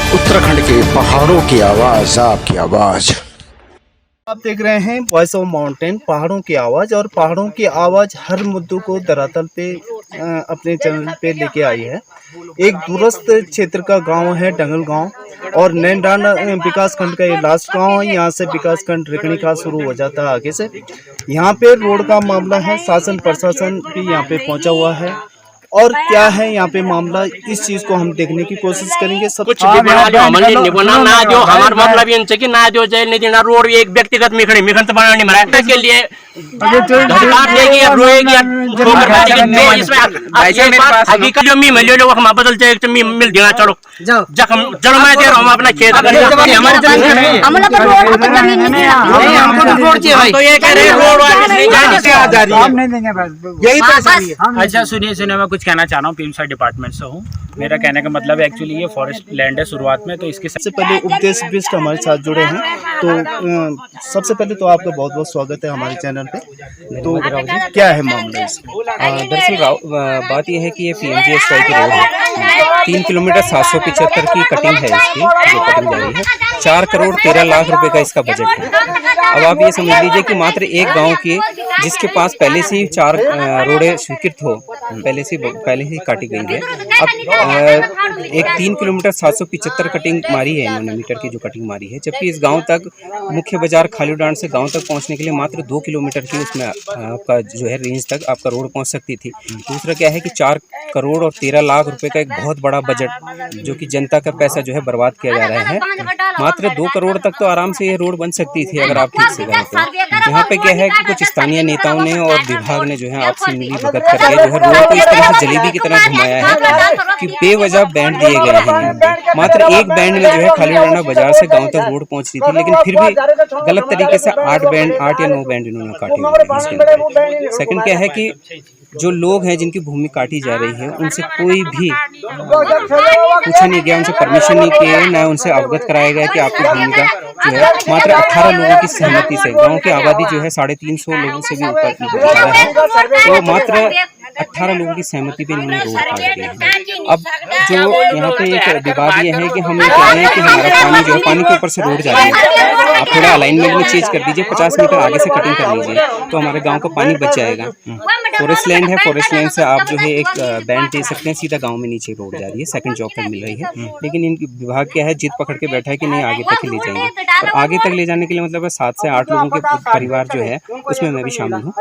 उत्तराखंड के पहाड़ों की आवाज, आपकी आवाज। आप देख रहे हैं वॉइस ऑफ माउंटेन, पहाड़ों की आवाज़। और पहाड़ों की आवाज़ हर मुद्दों को धरातल पे अपने चैनल पे लेके आई है। एक दूरस्थ क्षेत्र का गांव है डंगल गांव, और नैनडांड विकास खंड का ये लास्ट गांव है। यहाँ से विकास खंड रिकणी का शुरू हो जाता है आगे से। यहाँ पे रोड का मामला है, शासन प्रशासन भी यहाँ पे पहुँचा हुआ है। और क्या है यहाँ पे मामला, इस चीज को हम देखने की कोशिश करेंगे। सब कुछ भी बना दो, हमने निबना ना दो, हमारा मतलब ये कि ना दो जेल नहीं देना। रोड एक व्यक्तिगत मिखन तो बनाने मरा के लिए धड़काट देगी या रोएगी या ठोकर मारेगी। इसमें हकीकत जो मी मिल लो हम बदल जाए तो मी मिल देना। चलो जब जड़ मैं दे रहा हूं अपना खेत हमारे जमीन हमला पर रोड पर जमीन नहीं है, हमको तो रोड चाहिए भाई। तो ये कह रहे रोड वाले जाने से आ जा रही है, हम नहीं देंगे बस यही तो सही है। अच्छा सुनिए मैं कुछ कहना चाह रहा हूँ, पीएम डिपार्टमेंट से हूँ। मेरा कहने का मतलब एक्चुअली ये फॉरेस्ट लैंड है शुरुआत में, तो इसके सबसे पहले उपदेश बिष्ट हमारे साथ जुड़े हैं। तो सबसे पहले तो आपका बहुत बहुत स्वागत है हमारे चैनल पे। तो क्या है मामला इसका? दरअसल बात यह है कि ये PMGSY की रोड है। 3 किलोमीटर 775 की कटिंग है इसकी, जो कटिंग जा रही है। 4 करोड़ 13 लाख रुपए का इसका बजट है। अब आप ये समझ लीजिए कि मात्र एक गांव की, जिसके पास पहले से ही 4 रोडें स्वीकृत हो, पहले ही काटी गई है। अब एक 3 किलोमीटर 775 कटिंग मारी है इन्होंने, मीटर की जो कटिंग मारी है। जबकि इस गांव तक, मुख्य बाजार खालूडांड से गांव तक पहुंचने के लिए मात्र 2 किलोमीटर की उसमें आपका जो है रेंज तक आपका रोड पहुंच सकती थी। दूसरा क्या है कि 4 करोड़ और 13 लाख रुपए का एक बहुत बड़ा बजट, जो कि जनता का पैसा जो है बर्बाद किया जा रहा है। मात्र 2 करोड़ तक तो आराम से ये रोड बन सकती थी अगर आप ठीक से करें तो। यहाँ पे क्या है कि कुछ स्थानीय नेताओं ने और विभाग ने जो है आपसे मिली भगत करके जो है रोड को इस तरह से जलेबी की तरह घुमाया है कि बेवजह बैंड दिए गए हैं यहाँ पे। मात्र एक बैंड में जो है खालीडांडा बाजार से गांव तक रोड पहुंच रही थी, लेकिन फिर भी गलत तरीके से 8 या 9 बैंड इन्होंने काटे हुए हैं। सेकंड क्या है कि जो लोग हैं जिनकी भूमि काटी जा रही है, उनसे कोई भी पूछा नहीं गया, उनसे परमिशन नहीं किए, न उनसे अवगत कराया गया कि आपकी भूमि का जो है मात्र 18 लोगों की सहमति से, गांव की आबादी जो है 350 लोगों से भी ऊपर है, तो मात्र 18 लोगों की सहमति पे इन्होंने रोड काट दिया है। अब जो यहाँ पे एक विवाद ये है कि हम ये कह रहे हैं कि हमारा पानी जो है, पानी के ऊपर से रोड जा रही है, आप थोड़ा अलाइनमेंट में चेंज कर दीजिए, 50 मीटर आगे से कटिंग कर लीजिए, तो हमारे गांव का पानी बच जाएगा। फॉरेस्ट लैंड है, फॉरेस्ट लैंड से आप जो है एक बैंड दे सकते हैं, सीधा गांव में नीचे रोड जा रही है, सेकंड जॉब तक मिल रही है। लेकिन इन विभाग क्या है, जिद पकड़ के बैठा है कि नहीं आगे तक ही ले जाएंगे। और आगे तक ले जाने के लिए मतलब 7 से 8 लोगों के परिवार जो है, उसमें मैं भी शामिल हूँ,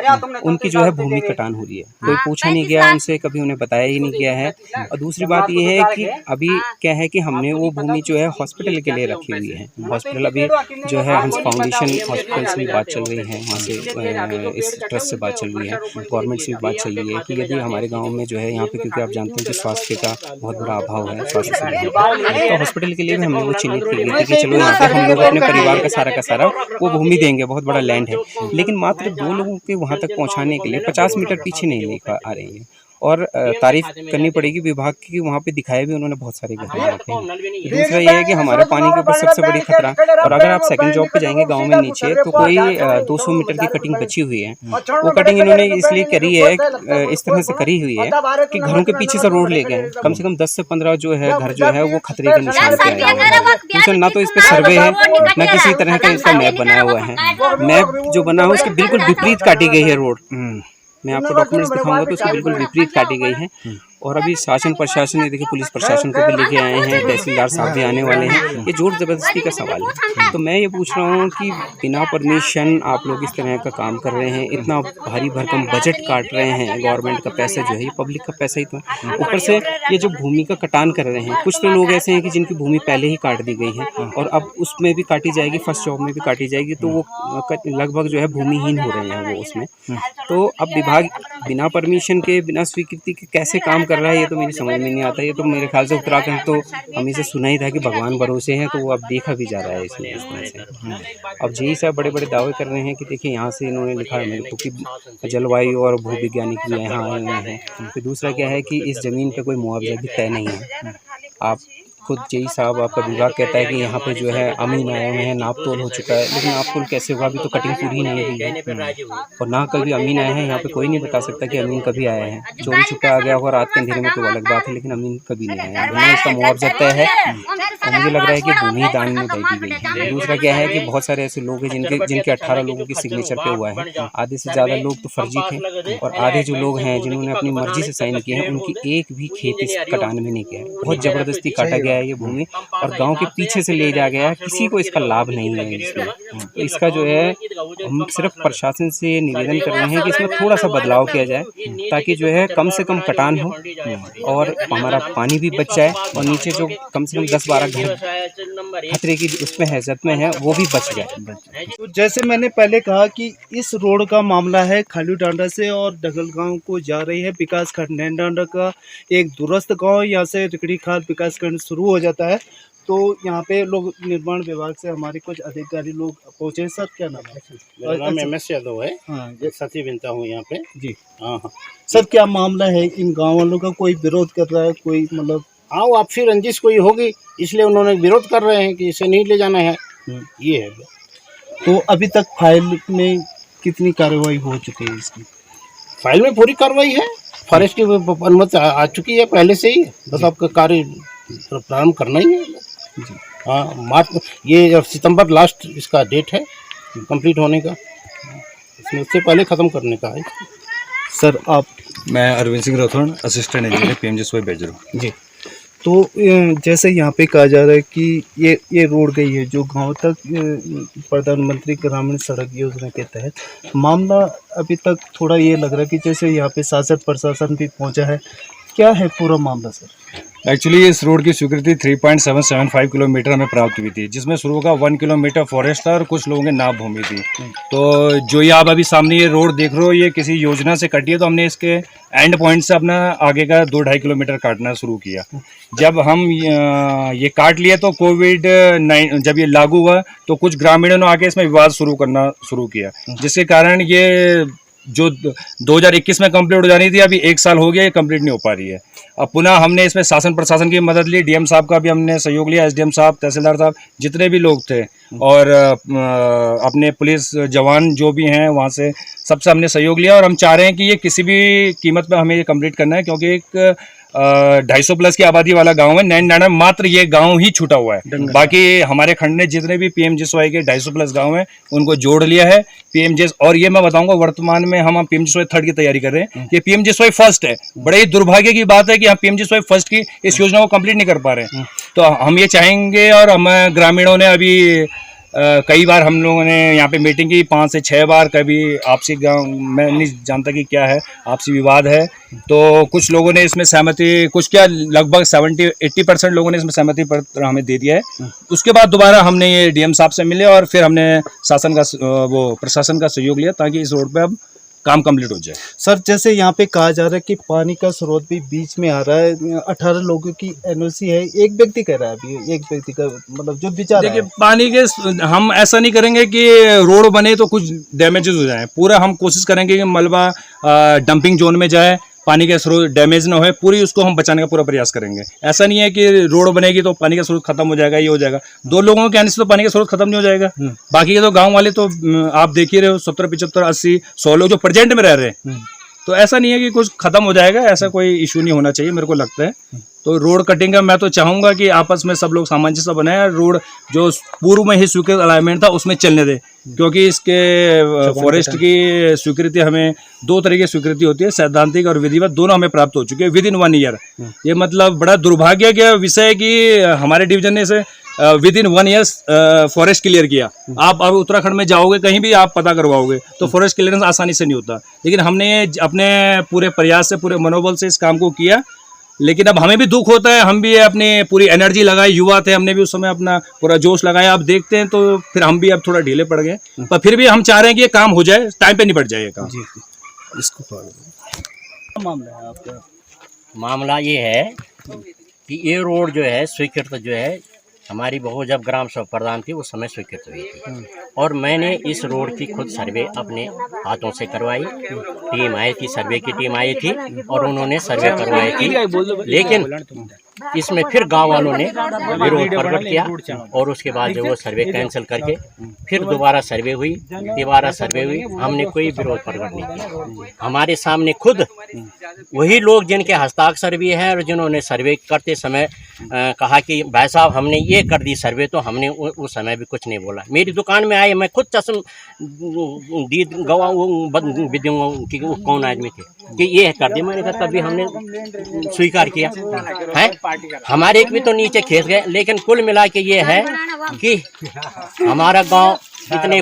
उनकी जो है भूमि कटान हो रही है। कोई पूछा नहीं गया उनसे, कभी उन्हें बताया ही नहीं गया है। और दूसरी बात ये है कि अभी क्या है कि हमने वो भूमि जो है हॉस्पिटल के लिए रखी हुई है। हॉस्पिटल अभी जो है हंस फाउंडेशन हॉस्पिटल से भी बात चल रही है, वहाँ से इस ट्रस्ट से बात चल रही है, गवर्नमेंट से भी बात चल रही है कि यदि हमारे गाँव में जो है यहाँ पे, क्योंकि आप जानते हैं कि स्वास्थ्य का बहुत बड़ा अभाव है, स्वास्थ्य सुविधा, तो हॉस्पिटल के लिए भी हमने वो चिन्हित की गई थी कि चलो यहाँ पे हम लोग अपने परिवार का सारा वो भूमि देंगे, बहुत बड़ा लैंड है। लेकिन मात्र 2 लोगों के वहाँ तक पहुँचाने के लिए 50 मीटर पीछे नहीं लेकर आ रही है। और तारीफ करनी पड़ेगी विभाग की, वहाँ पे दिखाए भी उन्होंने बहुत सारे घर यहाँ पे। दूसरा ये है कि हमारे पानी के ऊपर सबसे बड़ी खतरा, और अगर आप सेकंड जॉब पे जाएंगे गांव में नीचे, तो कोई 200 मीटर की कटिंग बची हुई है। वो कटिंग इन्होंने इसलिए करी है, इस तरह से करी हुई है कि घरों के पीछे से रोड ले गए, कम से कम 10 से 15 जो है घर जो है वो खतरे के निशान पे आया हुआ है। दूसरा, ना तो इस पे सर्वे है, न किसी तरह का इसका मैप बनाया हुआ है। मैप जो बना है उसके बिल्कुल विपरीत काटी गई है रोड। मैं आपको डॉक्यूमेंट्स दिखाऊंगा तो उसको बिल्कुल विपरीत काटी गई है। और अभी शासन प्रशासन ने, देखिए पुलिस प्रशासन को भी लेके आए हैं, तहसीलदार साहब भी आने वाले हैं। ये जोर जबरदस्ती का सवाल है। तो मैं ये पूछ रहा हूँ कि बिना परमिशन आप लोग इस तरह का काम कर रहे हैं, इतना भारी भरकम बजट काट रहे हैं, गवर्नमेंट का पैसा जो है, ये पब्लिक का पैसा ही तो है। ऊपर से ये जो भूमि का कटान कर रहे हैं, कुछ तो लोग ऐसे हैं कि जिनकी भूमि पहले ही काट दी गई है और अब उसमें भी काटी जाएगी, फर्स्ट जॉब में भी काटी जाएगी, तो वो लगभग जो है भूमिहीन हो रहे हैं वो उसमें। तो अब विभाग बिना परमिशन के, बिना स्वीकृति के कैसे काम कर रहा है, ये तो मेरी समझ में नहीं आता। ये तो मेरे ख्याल से उत्तराखंड तो हमेशा सुना ही था कि भगवान भरोसे हैं, तो वो अब देखा भी जा रहा है इसमें इस तरह से। अब यही सब बड़े बड़े दावे कर रहे हैं कि देखिए यहाँ से इन्होंने लिखा है मेरे को कि जलवायु और भूविज्ञानिक भी यहाँ आए हुए हैं। फिर दूसरा क्या है कि इस ज़मीन पर कोई मुआवजा भी तय नहीं है। आप खुद जेई साहब आपका विभाग कहता है कि यहाँ पे जो है अमीन आए हुए हैं, नाप तोल हो चुका है, लेकिन नाप तोल कैसे होगा? अभी तो कटिंग पूरी नहीं हुई है और ना कभी अमीन आए हैं। यहाँ पे कोई नहीं बता सकता कि अमीन कभी आया है। चोरी छुपा आ गया होगा रात के अंधेरे में तो अलग बात है, लेकिन अमीन कभी नहीं आया। ना इसका मुआवजा तय है और मुझे लग रहा है कि भूमि दान में दे दी गई है। दूसरा क्या है कि बहुत सारे ऐसे लोग हैं जिनके 18 लोगों की सिग्नेचर पे हुआ है। आधे से ज़्यादा लोग तो फर्जी थे और आधे जो लोग हैं जिन्होंने अपनी मर्जी से साइन किए हैं उनकी एक भी खेत इस कटान में नहीं किया है। बहुत ज़बरदस्ती काटा गया है ये भूमि और गांव के पीछे से ले जाया गया है। किसी को इसका लाभ नहीं है इसमें। तो इसका जो है हम सिर्फ प्रशासन से निवेदन कर रहे हैं कि इसमें थोड़ा सा बदलाव किया जाए ताकि जो है कम से कम कटान हो और हमारा पानी भी बच जाए और नीचे जो कम से कम 10-12 घर खतरे की उसमें हैसियत में है वो भी बच जाए। तो जैसे मैंने पहले कहा कि इस रोड का मामला है खालू डांडा से और डगल गांव को जा रही है विकास खंड नैन डांडा का एक दूरस्थ गांव। यहाँ से रिकड़ी खाल विकास खंड शुरू हो जाता है। तो यहाँ पे लोग निर्माण विभाग से हमारे कुछ अधिकारी लोग पहुँचे। सर क्या नाम है? मेरा नाम MS यादव है। हाँ एक साथी बनता हूँ यहाँ पे जी। हाँ हाँ सर क्या मामला है? इन गाँव वालों का कोई विरोध कर रहा है? कोई मतलब हाँ, वो आपसी रंजिश कोई होगी इसलिए उन्होंने विरोध कर रहे हैं कि इसे नहीं ले जाना है। ये है। तो अभी तक फाइल में कितनी कार्रवाई हो चुकी है इसकी? फाइल में पूरी कार्रवाई है। फॉरेस्ट की अनुमति आ चुकी है पहले से ही। बस आपका कार्य प्रारंभ करना ही है। हाँ, मार्च ये सितंबर लास्ट इसका डेट है कंप्लीट होने का। इसमें उससे पहले ख़त्म करने का है। सर आप? मैं Arvind Singh Rathore, assistant engineer PMGSY Bejru. जी। तो जैसे यहाँ पे कहा जा रहा है कि ये रोड गई है जो गांव तक प्रधानमंत्री ग्रामीण सड़क योजना के तहत। मामला अभी तक थोड़ा ये लग रहा है कि जैसे यहाँ पे शासन प्रशासन भी पहुँचा है। क्या है पूरा मामला सर? एक्चुअली इस रोड की स्वीकृति 3.775 किलोमीटर हमें प्राप्त हुई थी, जिसमें शुरू का 1 किलोमीटर फॉरेस्ट था और कुछ लोगों के नाप भूमि थी। तो जो ये आप अभी सामने ये रोड देख रहे हो ये किसी योजना से कटी है, तो हमने इसके एंड पॉइंट से अपना आगे का 2-2.5 किलोमीटर काटना शुरू किया। जब हम ये काट लिए तो कोविड-19 जब ये लागू हुआ तो कुछ ग्रामीणों ने आके इसमें विवाद करना शुरू किया, जिसके कारण ये जो 2021 में कंप्लीट हो जानी थी अभी 1 साल हो गया ये कंप्लीट नहीं हो पा रही है। अब पुनः हमने इसमें शासन प्रशासन की मदद ली, DM साहब का भी हमने सहयोग लिया, SDM साहब, तहसीलदार साहब, जितने भी लोग थे और अपने पुलिस जवान जो भी हैं वहाँ से सबसे हमने सहयोग लिया। और हम चाह रहे हैं कि ये किसी भी कीमत पे हमें ये कंप्लीट करना है, क्योंकि एक 250 प्लस की आबादी वाला गांव है नैन डांडा। मात्र ये गांव ही छूटा हुआ है, बाकी हमारे खंड ने जितने भी PMGSY के 250 प्लस गांव हैं उनको जोड़ लिया है PMGSY। और ये मैं बताऊंगा वर्तमान में हम PMGSY 3rd की तैयारी कर रहे हैं। ये PMGSY 1st है। बड़े ही दुर्भाग्य की बात है कि हम PMGSY 1st की इस योजना को कंप्लीट नहीं कर पा रहे हैं। तो हम ये चाहेंगे और हम ग्रामीणों ने अभी कई बार हम लोगों ने यहाँ पे मीटिंग की 5 से 6 बार। कभी आपसी गाँव मैं नहीं जानता कि क्या है, आपसी विवाद है, तो कुछ लोगों ने इसमें सहमति, कुछ क्या लगभग 70-80% लोगों ने इसमें सहमति पत्र हमें दे दिया है। उसके बाद दोबारा हमने ये DM साहब से मिले और फिर हमने शासन का प्रशासन का सहयोग लिया ताकि इस रोड पर अब काम कंप्लीट हो जाए। सर जैसे यहाँ पे कहा जा रहा है कि पानी का स्रोत भी बीच में आ रहा है। 18 लोगों की NOC है, एक व्यक्ति कह रहा है अभी, एक व्यक्ति का मतलब जो बिचारा देखिए पानी के हम ऐसा नहीं करेंगे कि रोड बने तो कुछ डैमेजेस हो जाए। पूरा हम कोशिश करेंगे कि मलबा डंपिंग जोन में जाए, पानी का स्रोत डैमेज ना हो, पूरी उसको हम बचाने का पूरा प्रयास करेंगे। ऐसा नहीं है कि रोड बनेगी तो पानी का स्रोत खत्म हो जाएगा, ये हो जाएगा। 2 लोगों के आने से तो पानी का स्रोत खत्म नहीं हो जाएगा। बाकी के तो गांव वाले तो आप देख ही रहे हो 70, 75, 80, 100 लोग जो प्रेजेंट में रह रहे हैं। तो ऐसा नहीं है कि कुछ खत्म हो जाएगा, ऐसा कोई इशू नहीं होना चाहिए मेरे को लगता है। तो रोड कटिंग का मैं तो चाहूंगा कि आपस में सब लोग सामंजस्य बनाए, रोड जो पूर्व में ही स्वीकृत अलाइनमेंट था उसमें चलने दे, क्योंकि इसके फॉरेस्ट की स्वीकृति हमें 2 तरह की स्वीकृति होती है, सैद्धांतिक और विधिवत, दोनों हमें प्राप्त हो चुकी है विद इन 1 ईयर। ये मतलब बड़ा दुर्भाग्य का विषय है कि हमारे डिवीजन ने इसे with in 1 year forest clear किया। आप अब उत्तराखंड में जाओगे कहीं भी आप पता करवाओगे तो फॉरेस्ट क्लियरेंस आसानी से नहीं होता, लेकिन हमने अपने पूरे प्रयास से, पूरे मनोबल से इस काम को किया। लेकिन अब हमें भी दुख होता है, हम भी अपनी पूरी एनर्जी लगाई, युवा थे, हमने भी उस समय अपना पूरा जोश लगाया। अब देखते हैं तो फिर हम भी अब थोड़ा ढीले पड़ गए, पर फिर भी हम चाह रहे हैं कि ये काम हो जाए, टाइम पे निपट जाए ये काम। जी इसको मामला है आपका? मामला ये है कि ये रोड जो है स्वीकृत जो है हमारी बहू जब ग्राम सभा प्रधान थी उस समय स्वीकृत हुई थी, और मैंने इस रोड की खुद सर्वे अपने हाथों से करवाई। टीम आई थी, सर्वे की टीम आई थी और उन्होंने सर्वे करवाई थी, लेकिन इसमें फिर गांव वालों ने विरोध प्रकट किया और उसके बाद जो वो सर्वे कैंसिल करके फिर दोबारा सर्वे हुई, हमने कोई विरोध प्रकट नहीं किया। हमारे सामने खुद वही लोग जिनके हस्ताक्षर भी है और जिन्होंने सर्वे करते समय कहा कि भाई साहब हमने ये कर दी सर्वे, तो हमने उस समय भी कुछ नहीं बोला। मेरी दुकान में आए, मैं खुद चश्म दी गवा विद्युओं की कौन आदमी थे कि ये कर दी, मैंने कहा तभी हमने स्वीकार किया है। हमारे एक भी तो नीचे खेत गए, लेकिन कुल मिला के ये है कि हमारा गांव इतने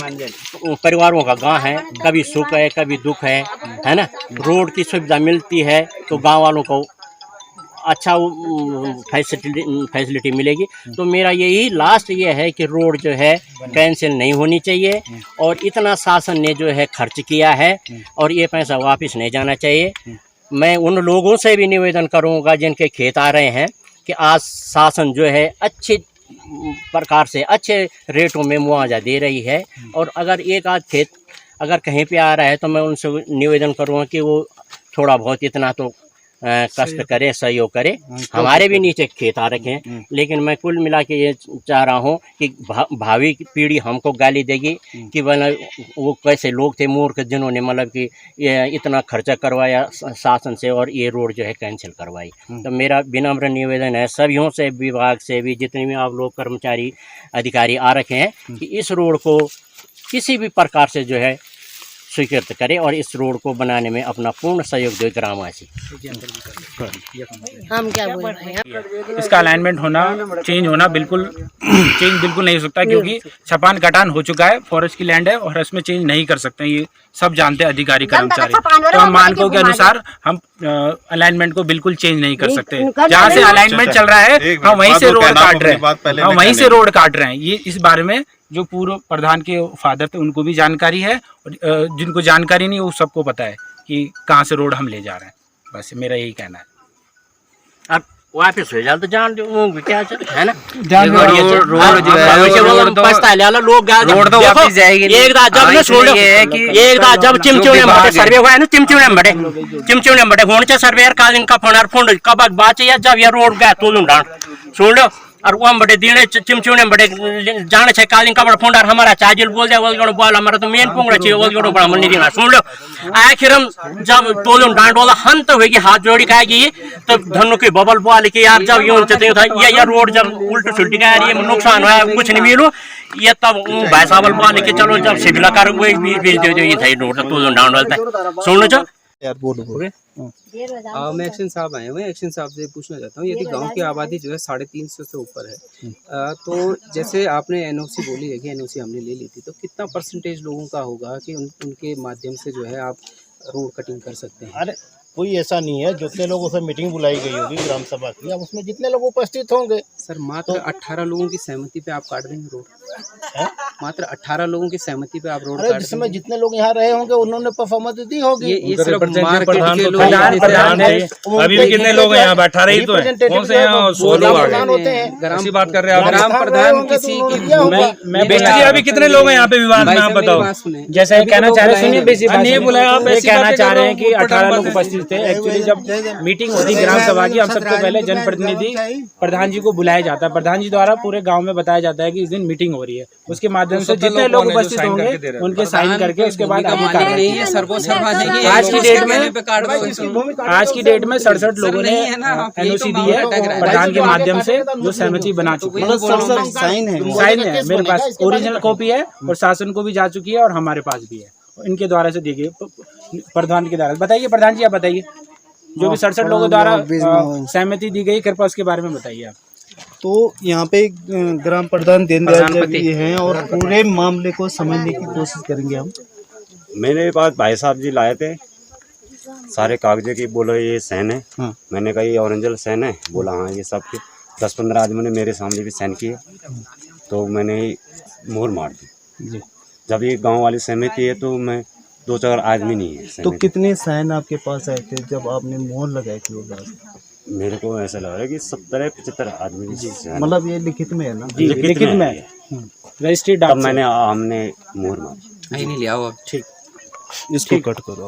परिवारों का गांव है, कभी सुख है कभी दुख है ना। रोड की सुविधा मिलती है तो गांव वालों को अच्छा फैसिलिटी मिलेगी। तो मेरा यही लास्ट ये है कि रोड जो है कैंसिल नहीं होनी चाहिए और इतना शासन ने जो है खर्च किया है और ये पैसा वापस नहीं जाना चाहिए। मैं उन लोगों से भी निवेदन करूंगा जिनके खेत आ रहे हैं कि आज शासन जो है अच्छे प्रकार से अच्छे रेटों में मुआवजा दे रही है और अगर एक आध खेत अगर कहीं पे आ रहा है तो मैं उनसे निवेदन करूंगा कि वो थोड़ा बहुत इतना तो कष्ट करे, सहयोग करे। हमारे भी नीचे खेत आ रखे हैं, लेकिन मैं कुल मिला के ये चाह रहा हूँ कि भावी पीढ़ी हमको गाली देगी कि वो कैसे लोग थे मूर्ख जिन्होंने मतलब कि ये इतना खर्चा करवाया शासन से और ये रोड जो है कैंसिल करवाई। तो मेरा विनम्र निवेदन है सभी से, विभाग से भी जितने भी आप लोग कर्मचारी अधिकारी आ रखे हैं कि इस रोड को किसी भी प्रकार से जो है स्वीकृत करें और इस रोड को बनाने में अपना पूर्ण सहयोग दे ग्रामवासी। हम क्या बोल रहे हैं, इसका अलाइनमेंट होना, चेंज होना बिल्कुल नहीं हो सकता क्योंकि छपान कटान हो चुका है, फॉरेस्ट की लैंड है और इसमें चेंज नहीं कर सकते, ये सब जानते हैं अधिकारी कर्मचारी। तो हम मानकों के अनुसार हम अलाइनमेंट को बिल्कुल चेंज नहीं कर सकते। जहाँ से अलाइनमेंट चल रहा है हम वहीं से रोड काट रहे हैं। ये इस बारे में जो पूर्व प्रधान के फादर थे उनको भी जानकारी है और जिनको जानकारी नहीं वो सबको पता है कि कहाँ से रोड हम ले जा रहे हैं। बस मेरा यही कहना है। अब वापस हो जाए तो जान दो क्या है ना, रोड जो है लोग तो वापस जाएगी। एक दाद जब छोड़ एक दाद जब चिमचिमने बड़े सर्वे हुआ है ना, चिमचिमने बड़े होने चाहिए सर्वे काल इनका फंडार फंड कब बात या जब ये रोड गया तो सुन लो और वो हम बड़े दीने चिमचिमने बड़े जाने छे कालिंग का बड़ा फंडार हमारा चाजिल बोल दे वो बोल हमारा तो मेन पोंगड़ा चाहिए वो बड़ा मन नहीं सुन लो। आखिर हम जब तोलून डांड वाला हंत होगी हाथ जोड़ी खाएगी तो धनु की बबल बोल के यार जब यूं चते था ये रोड जब उल्टी सुल्टी का ये नुकसान हुआ कुछ नहीं मिलो ये तब भाई साहब बोल के चलो जब सिविल कार वो बीच दे ये था रोड तोलून डांड वाला सुन लो। यार बोल मैं एक्शन साहब आए हुए हैं। एक्शन साहब से पूछना चाहता हूँ, यदि गांव की आबादी जो है 350 से ऊपर है तो जैसे आपने एनओसी बोली है कि एनओसी हमने ले ली थी, तो कितना परसेंटेज लोगों का होगा कि उनके माध्यम से जो है आप रोड कटिंग कर सकते हैं? अरे कोई ऐसा नहीं है, जितने लोगों से मीटिंग बुलाई गई होगी ग्राम सभा की, अब उसमें जितने लोग उपस्थित होंगे। सर मात्र 18 लोगों की सहमति पे आप काट देंगे रोड? मात्र 18 लोगों की सहमति पे आप रोड काट देंगे? जिसमें जितने लोग यहाँ रहे होंगे उन्होंने परफॉर्मेंस दी होगी। ये सिर्फ मार्केट के लोग अभी भी कितने लोग हैं यहाँ? 18 ही तो हैं। कौन से यहाँ 100 लोग आ गए? ऐसी बात कर रहे हैं आप? ग्राम प्रधान किसी की मैं बेचती अभी कितने लोग हैं यहाँ पे विवाद में, आप बताओ। जैसे कहना चाह रहे सुनिए, नहीं बुलाया आप, कहना चाह रहे हैं कि 18 लोग उपस्थित थे। एक्चुअली जब मीटिंग होती ग्राम सभा की, हम सबसे पहले जनप्रतिनिधि प्रधान जी को बुलाया जाता है। प्रधान जी द्वारा पूरे गांव में बताया जाता है कि इस दिन मीटिंग हो रही है, उसके माध्यम से जितने लोग उपस्थित होंगे उनके साइन करके उसके बाद आगे कार्रवाई है। आज की डेट में 67 लोगों ने एनओसी दी है प्रधान के माध्यम से, जो सहमति बना चुके हैं। साइन है मेरे पास, ओरिजिनल कॉपी है और शासन को भी जा चुकी है और हमारे पास भी है, इनके द्वारा से दी गई प्रधान के द्वारा। बताइए प्रधान जी, आप बताइए जो भी 67 लोगों द्वारा सहमति दी गई, कृपया उसके बारे में बताइए आप। तो यहाँ पे ग्राम प्रधान दीनदयाल जी हैं और पूरे मामले को समझने की कोशिश करेंगे हम। मेरे पास भाई साहब जी लाए थे सारे कागजे की, बोलो ये सहन है। मैंने कहा ये ओरिजिनल सहन है, बोला हाँ ये सब के 10-15 आदमी ने मेरे सामने भी सहन किए, तो मैंने मोहर मार दी। जब ये गांव वाली सहमति है तो मैं 2-4 आदमी नहीं है। तो कितने साइन आपके पास आए थे जब आपने मोहर लगाई थी? मेरे को ऐसा लग रहा है कि 70-75 आदमी। मतलब ये लिखित में है ना? लिखित में है, रजिस्ट्री। तब हमने मोहर मारी। नहीं लिया वो। ठीक, इसको कट करो।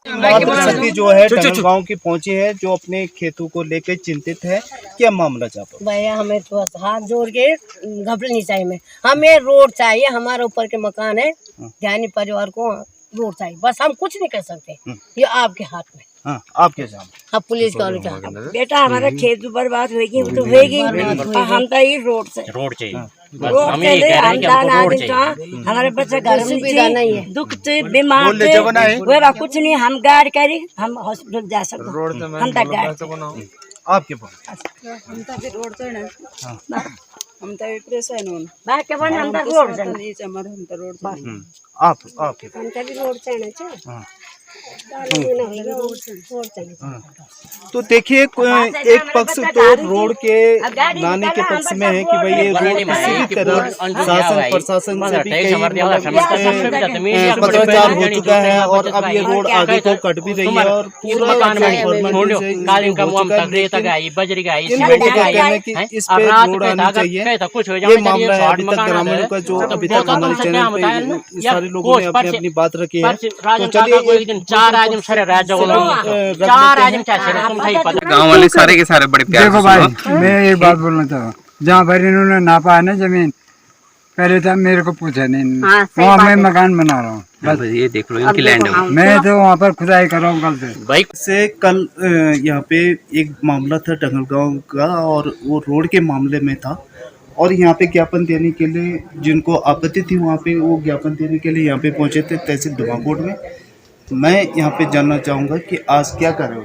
मातृशक्ति जो है गांव की पहुंची है, जो अपने खेतों को लेकर चिंतित है। क्या मामला चाहते भैया हमें तो हाथ जोड़ के घबरानी चाहिए में, हमें रोड चाहिए, हमारे ऊपर के मकान है, ध्यानी परिवार को रोड चाहिए, बस हम कुछ नहीं कर सकते, ये आपके हाथ में। हाँ, आपके सामने अब पुलिस का बेटा हमारा खेत बर्बाद होगी तो होगी, हम तो ये रोड चाहिए हमारे बच्चे घर में नहीं है, दुख से बीमार थे कुछ नहीं, हम गाड़ी करी हम हॉस्पिटल जा सकते, हम तक गाड़ी आपके पास हम तो रोड से ना हम तो प्रेशर है बात के बने हम तो रोड से नीचे हमारे हम तो रोड से आपके हम तो रोड से ना तो देखिए एक पक्ष तो रोड के लाने के पक्ष में है कि भाई ये रोड किसी भी तरह शासन प्रशासन से भी कई पत्राचार हो चुका है और अब ये रोड आगे को कट भी रही है और पूरा इन लोगों का कहना है कि इस पे रोड आनी चाहिए। ये मामला है अभी तक ग्रामीणों का, जो अभी तक हमारे चैनल पे सारे लोगों ने अपनी अपनी बात रखी है। तो चलिए गाँव वाले सारे के सारे बड़े प्यार। देखो भाई, मैं एक बात बोलना चाहता हूँ, जहाँ पर इन्होंने नापा है ना जमीन, पहले तो मेरे को पूछा नहीं, वहाँ मैं मकान बना रहा हूँ, बस ये देख लो इनकी लैंड है, मैं तो वहाँ पर खुदाई कर रहा हूँ कल से। भाई से कल यहाँ पे एक मामला था डंगलगांव का और वो रोड के मामले में था और यहाँ पे ज्ञापन देने के लिए जिनको आपत्ति थी वहाँ पे वो ज्ञापन देने के लिए यहाँ पे पहुँचे थे तहसील धुमाकोट में। मैं यहाँ पे जानना चाहूँगा कि आज क्या कर रहे हो,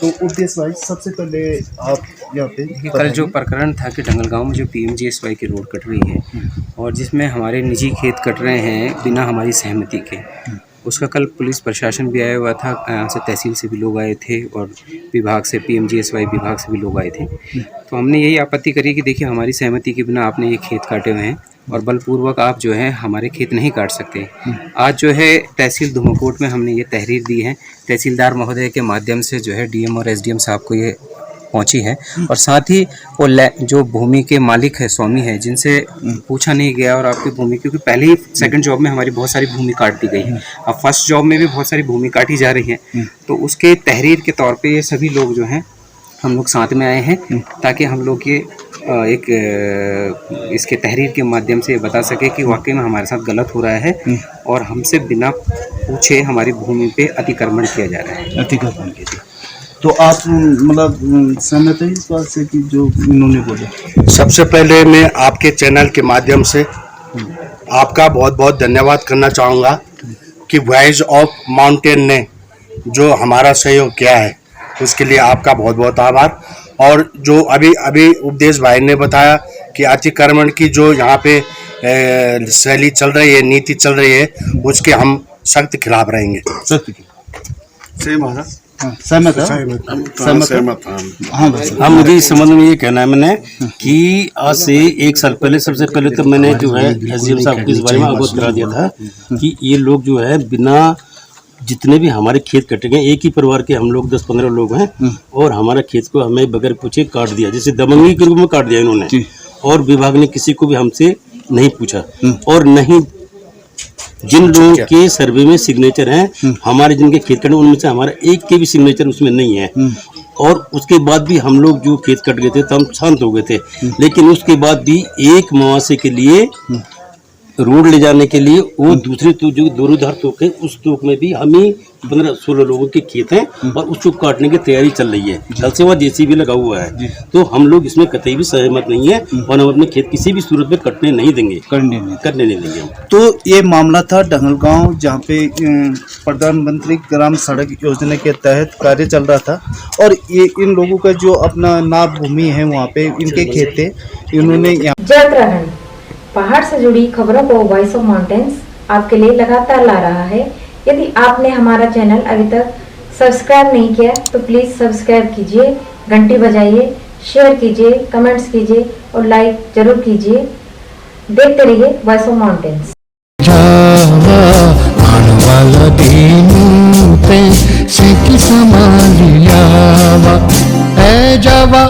तो उद्देश्य भाई सबसे पहले आप यहाँ पे कल जो प्रकरण था कि डंगलगांव में जो PMGSY की रोड कट रही है और जिसमें हमारे निजी खेत कट रहे हैं बिना हमारी सहमति के, उसका कल पुलिस प्रशासन भी आया हुआ था, यहाँ से तहसील से भी लोग आए थे और विभाग से PMGSY विभाग से भी लोग आए थे। तो हमने यही आपत्ति करी कि देखिए हमारी सहमति के बिना आपने ये खेत काटे हुए हैं और बलपूर्वक आप जो है हमारे खेत नहीं काट सकते। आज जो है तहसील धुमाकोट में हमने ये तहरीर दी है, तहसीलदार महोदय के माध्यम से जो है DM और SDM साहब को ये पहुंची है और साथ ही वो जो भूमि के मालिक है, स्वामी है, जिनसे पूछा नहीं गया और आपकी भूमि, क्योंकि पहले ही सेकंड जॉब में हमारी बहुत सारी भूमि काट दी गई है, अब फर्स्ट जॉब में भी बहुत सारी भूमि काटी जा रही है, तो उसके तहरीर के तौर पे ये सभी लोग जो हैं हम लोग साथ में आए हैं ताकि हम लोग ये एक इसके तहरीर के माध्यम से बता सके कि वाकई में हमारे साथ गलत हो रहा है और हमसे बिना पूछे हमारी भूमि पे अतिक्रमण किया जा रहा है। अतिक्रमण के लिए तो आप मतलब सहमत है इस बात से कि जो इन्होंने बोला? सबसे पहले मैं आपके चैनल के माध्यम से आपका बहुत बहुत धन्यवाद करना चाहूँगा कि वॉइस ऑफ माउंटेन ने जो हमारा सहयोग किया है उसके लिए आपका बहुत बहुत आभार। और जो अभी उपदेश भाई ने बताया कि अतिक्रमण की जो यहाँ पे शैली चल रही है, नीति चल रही है, उसके हम सख्त खिलाफ रहेंगे। हाँ, मुझे इस संबंध में ये कहना है मैंने कि आज से 1 साल पहले सबसे पहले तो मैंने जो है SDM साहब को इस बारे में अवगत करा दिया था कि ये लोग जो है बिना जितने भी हमारे खेत कटेंगे, एक ही परिवार के हम लोग 10-15 लोग हैं और हमारा खेत को हमें बगैर पूछे काट दिया, जैसे दबंगी के रूप में काट दिया इन्होंने और विभाग ने किसी को भी हमसे नहीं पूछा और नहीं जिन लोगों के सर्वे में सिग्नेचर हैं हमारे जिनके खेत कटे उनमें से हमारा एक के भी सिग्नेचर उसमें नहीं है और उसके बाद भी हम लोग जो खेत कट गए थे तो हम शांत हो गए थे, लेकिन उसके बाद भी एक मुआवजे के लिए रोड ले जाने के लिए वो दूसरे तो जो दोनों तोक है उस तोक में भी हमें 15-16 लोगों के खेत हैं और उसको काटने की तैयारी चल रही है, कल से वह JCB लगा हुआ है, तो हम लोग इसमें कतई भी सहमत नहीं है और हम अपने खेत किसी भी सूरत में कटने नहीं देंगे, करने नहीं देंगे। तो ये मामला था डंगलगांव जहाँ पे प्रधानमंत्री ग्राम सड़क योजना के तहत कार्य चल रहा था और ये इन लोगों का जो अपना नाप भूमि है वहाँ पे इनके खेत थे, इन्होंने उत्तराखंड पहाड़ से जुड़ी खबरों को वॉइस ऑफ माउंटेन्स आपके लिए लगातार ला रहा है। यदि आपने हमारा चैनल अभी तक सब्सक्राइब नहीं किया तो प्लीज सब्सक्राइब कीजिए, घंटी बजाइए, शेयर कीजिए, कमेंट्स कीजिए और लाइक जरूर कीजिए। देखते रहिए voice of mountains. A Java